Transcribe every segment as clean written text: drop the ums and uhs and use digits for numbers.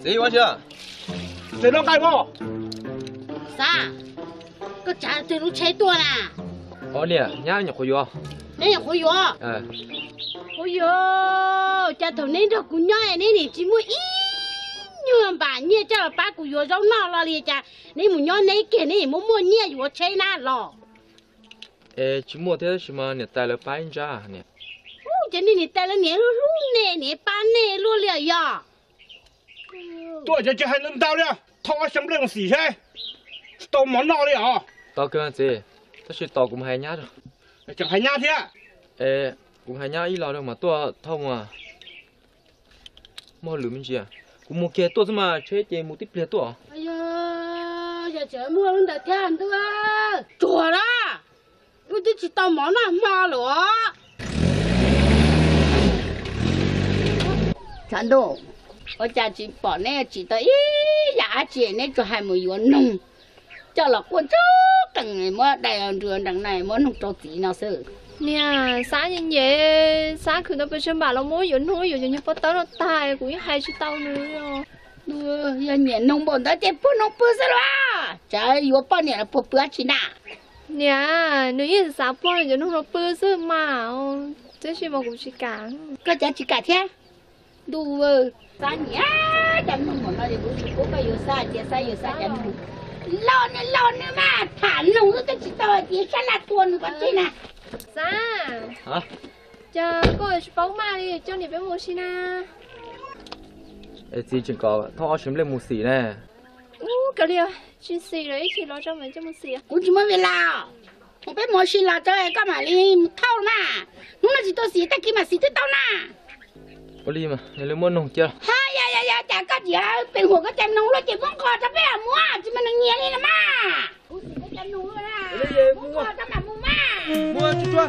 Đi quá chưa? Để nó cay vô. Sao? Có trả từ lúc chế tua à? Nè, nhá nhập khối vô. Nè nhập khối vô. Ôi dồi, cha thầu nên được cũng nhoi nên thì chỉ muốn ít như bà nhia cho là ba của vô giống nó lo liền cha. Nên muốn nhoi này kia nên muốn mua nhia vô chế na lo. Chỉ mua thế chứ mà nè tài là bán ra nè. Cho nên nè tài là nè lu nè bán nè luôn liền ya. Tôi chỉ hay lên tao đi, thằng ai xem lên xì thế, tao món nào đi à? Tao cơ gì? Tao chỉ tao cũng hay nhá rồi. Chẳng hay nhá thế. Cũng hay nhá ý lo đâu mà tôi thông à. Mua lửa mình gì à? Cũng mua kia tôi mà chơi chơi mua tiếp liền tôi à? Ây da, giờ chơi mua luôn đặt tiền tôi. Chùa đó. Tôi chỉ tao món nào mà lửa. Chẳng đủ. Ở cha chị bỏ nè chỉ tới giá chị nè cho 20 yuan nung. Cho là quân trước đằng này mà đại đường đằng này mà nung cho tí nào sự. Nè, sáng như vậy, sáng cứ nó bây giờ bà nó muốn yuan hối rồi như bắt tao nó tài cũng hay chứ tao nữa rồi. Đưa giờ nhẹ nung bọn ta chết bún nung bún sao à? Trời yuan bao nhiêu là bún bún chỉ nà. Nè, nếu như sáng bao nhiêu nó nó bún sao mà, thế chứ mà cũng chỉ cả. Cái giá chỉ cả thế. Đu sáng nhá, chẳng nung bọn nó thì bún phải yuan sa, chỉ sa yuan sa chẳng nung. Lo nữa mà thả nung cái chỉ tao chỉ cái là tuần còn chi nè. Dạ. Hả? Cho cô bóng ma đi cho niệm với một xin à. Chị chỉ có thọ xem lên một xì nè. Cái điều chị xì đấy chị lo cho mình cho một xì à. Cũng chỉ mới về lao. Không biết một xì là cho các mà đi thâu mà. Lúc nào chỉ tôi xì ta kia mà xì tới tao nè. Có đi mà, này lên mua nông chưa? Ha ya chả có gì hết. Bên hồ cái chém nông luôn chỉ muốn coi cho bé à mua, chỉ mà nó nhẹ đi nè mà. Ủa cái chém nông luôn à. Muốn coi cho mà mua mà. Mua chú cho.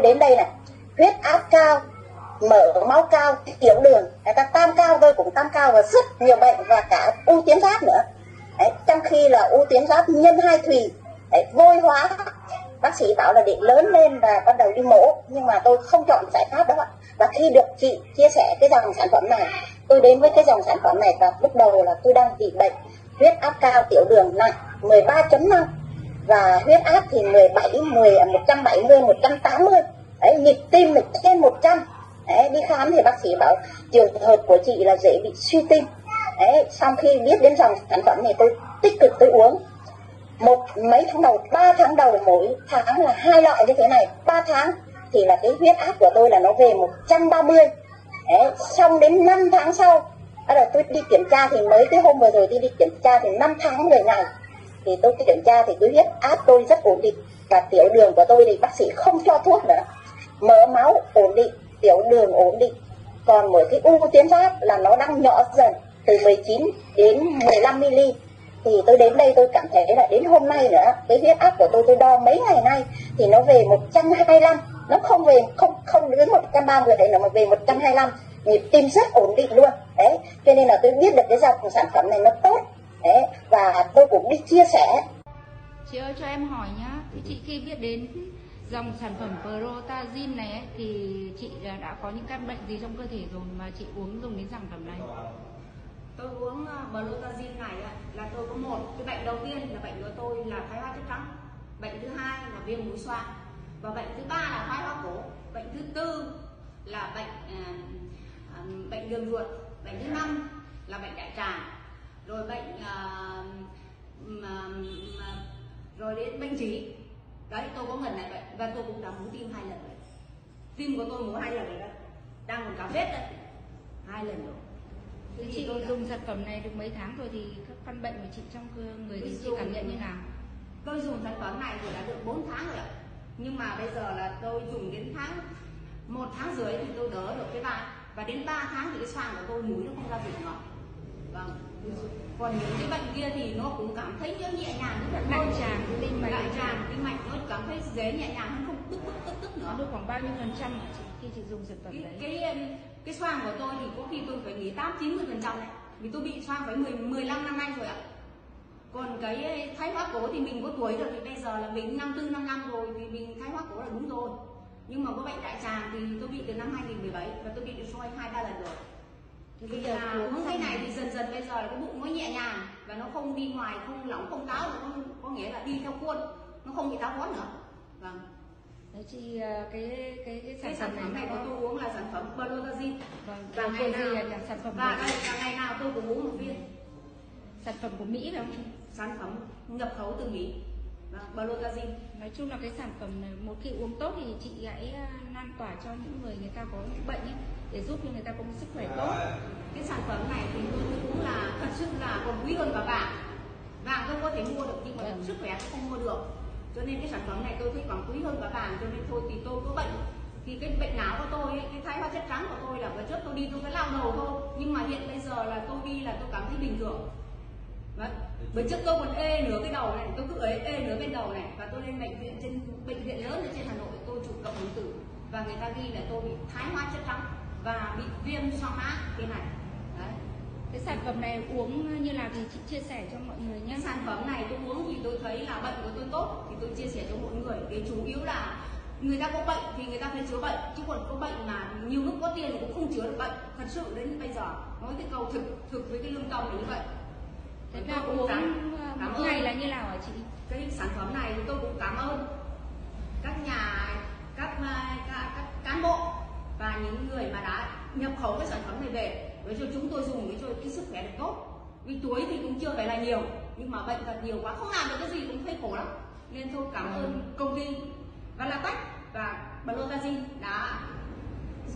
Đến đây này, huyết áp cao, mỡ máu cao, tiểu đường, các tam cao tôi cũng tam cao và rất nhiều bệnh và cả u tuyến giáp nữa. Đấy, trong khi là u tuyến giáp nhân 2 thùy, đấy, vôi hóa. Bác sĩ bảo là để lớn lên và bắt đầu đi mổ, nhưng mà tôi không chọn giải pháp đó ạ. Và khi được chị chia sẻ cái dòng sản phẩm này, tôi đến với cái dòng sản phẩm này và lúc đầu là tôi đang bị bệnh huyết áp cao, tiểu đường nặng 13.5 và huyết áp thì 170, 180. Đấy, nhịp tim là trên 100. Đấy, đi khám thì bác sĩ bảo trường hợp của chị là dễ bị suy tim. Đấy, sau khi biết đến dòng sản phẩm này tôi tích cực tôi uống. Mấy tháng đầu, 3 tháng đầu mỗi tháng là 2 loại như thế này, 3 tháng thì là cái huyết áp của tôi là nó về 130. Đấy, xong đến 5 tháng sau, bắt đầu tôi đi kiểm tra thì mấy cái hôm vừa rồi tôi đi kiểm tra thì 5 tháng 10 ngày thì tôi kiểm tra thì cái huyết áp tôi rất ổn định và tiểu đường của tôi thì bác sĩ không cho thuốc nữa, mỡ máu ổn định, tiểu đường ổn định, còn mỗi cái u tuyến giáp là nó đang nhỏ dần từ 19 đến 15 mm. Thì tôi đến đây tôi cảm thấy là đến hôm nay nữa cái huyết áp của tôi đo mấy ngày nay thì nó về 125, nó không về không đến 130 đấy, nó mà về 125, nhịp tim rất ổn định luôn. Đấy, cho nên là tôi biết được cái dòng sản phẩm này nó tốt. Đấy, và tôi cũng đi chia sẻ. Chị ơi cho em hỏi nhá, thì chị khi biết đến dòng sản phẩm Protazine này ấy, thì chị đã có những căn bệnh gì trong cơ thể rồi mà chị dùng đến sản phẩm này? Tôi uống Protazine này là tôi có một cái bệnh đầu tiên là bệnh của tôi là thoái hóa chất trắng, bệnh thứ hai là viêm mũi xoang và bệnh thứ ba là thoái hóa cổ, bệnh thứ tư là bệnh đường ruột, bệnh thứ 5 là bệnh đại tràng, rồi rồi đến bệnh trí. Đấy, tôi có ngần này bệnh và tôi cũng đã mổ tim 2 lần rồi. Tim của tôi mổ 2 lần rồi đó, đang còn cả vết đấy, 2 lần rồi. Thì chị dùng sản phẩm này được mấy tháng rồi thì các căn bệnh của chị trong người thì chị cảm nhận như nào? Tôi dùng sản phẩm này rồi đã được 4 tháng rồi ạ. Nhưng mà bây giờ là tôi dùng đến 1 tháng rưỡi thì tôi đỡ được cái ban. Và đến 3 tháng thì cái xoang của tôi mũi nó không ra vị ngọt. Vâng. Còn những cái bệnh kia thì nó cũng cảm thấy nhẹ nhàng rất là đại tràng, tim mạch, tim mạch nó cảm thấy dễ nhẹ nhàng hơn, không tức nữa. Được khoảng bao nhiêu % hả chị khi chị dùng sản phẩm đấy? Cái xoang của tôi thì có khi tôi phải nghỉ 80-90% đấy. Vì tôi bị xoang phải 15 năm nay rồi ạ. Còn cái thoái hóa cổ thì mình có tuổi rồi thì bây giờ là mình 54-55 rồi thì mình thoái hóa cổ là đúng rồi. Nhưng mà có bệnh đại tràng thì tôi bị từ năm 2017 và tôi bị được soi 2-3 lần rồi. Thì bây giờ uống cái này thì dần dần bây giờ là cái bụng nó nhẹ nhàng và nó không đi ngoài, không lỏng không táo, nó có nghĩa là đi theo khuôn, nó không bị táo bón nữa. Vâng. đấy chị, Cái sản phẩm này của tôi uống là sản phẩm Belotazine. Vâng. Và Và ngày nào là sản phẩm và ngày nào tôi cũng uống một viên. sản phẩm của Mỹ phải không chị? Sản phẩm nhập khẩu từ Mỹ. Belotazine. Nói chung là cái sản phẩm này một khi uống tốt thì chị hãy lan tỏa cho những người ta có những bệnh ấy, để giúp cho người ta có một sức khỏe tốt. Cái sản phẩm này thì tôi cũng là thật sự là còn quý hơn cả vàng. Vàng tôi có thể mua được nhưng mà sức khỏe tôi không mua được. Cho nên cái sản phẩm này tôi thấy còn quý hơn cả vàng, cho nên thôi thì tôi có bệnh thì cái bệnh não của tôi ấy, cái thoái hóa chất trắng của tôi là bữa trước tôi đi tôi cứ lao đầu thôi, nhưng mà hiện bây giờ là tôi đi là tôi cảm thấy bình thường. Đấy. Bữa trước tôi còn ê nửa cái đầu này, tôi cứ ê nửa bên đầu này, và tôi lên bệnh viện lớn ở trên Hà Nội tôi chụp cộng hưởng tử và người ta ghi là tôi bị thoái hóa chất trắng và bị viêm xoang má thế này. Đấy. Cái sản phẩm này uống như nào thì chị chia sẻ cho mọi người nhé. Cái sản phẩm này tôi uống thì tôi thấy là bệnh của tôi tốt thì tôi chia sẻ cho mọi người, để chủ yếu là người ta có bệnh thì người ta phải chữa bệnh, chứ còn có bệnh mà nhiều lúc có tiền cũng không chữa được bệnh. Thật sự đến bây giờ nói cái câu thực với cái lương tâm là như vậy. Thế là uống một ngày là như nào hả chị? Cái sản phẩm này tôi cũng cảm ơn các cán bộ và những người mà đã nhập khẩu cái sản phẩm này về để cho chúng tôi dùng để cho cái sức khỏe được tốt. Vì tuổi thì cũng chưa phải là nhiều, nhưng mà bệnh thật nhiều quá không làm được cái gì cũng thấy khổ lắm. Nên tôi cảm ơn công ty Valapec và Belotazine đã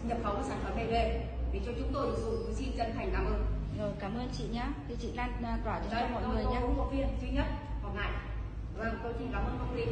nhập khẩu cái sản phẩm này về để cho chúng tôi được dùng. Tôi xin chân thành cảm ơn. Rồi, cảm ơn chị nhé. Thì chị lan tỏa cho mọi người nhé. Tôi uống một viên duy nhất một ngày. Vâng, tôi xin cảm ơn công ty.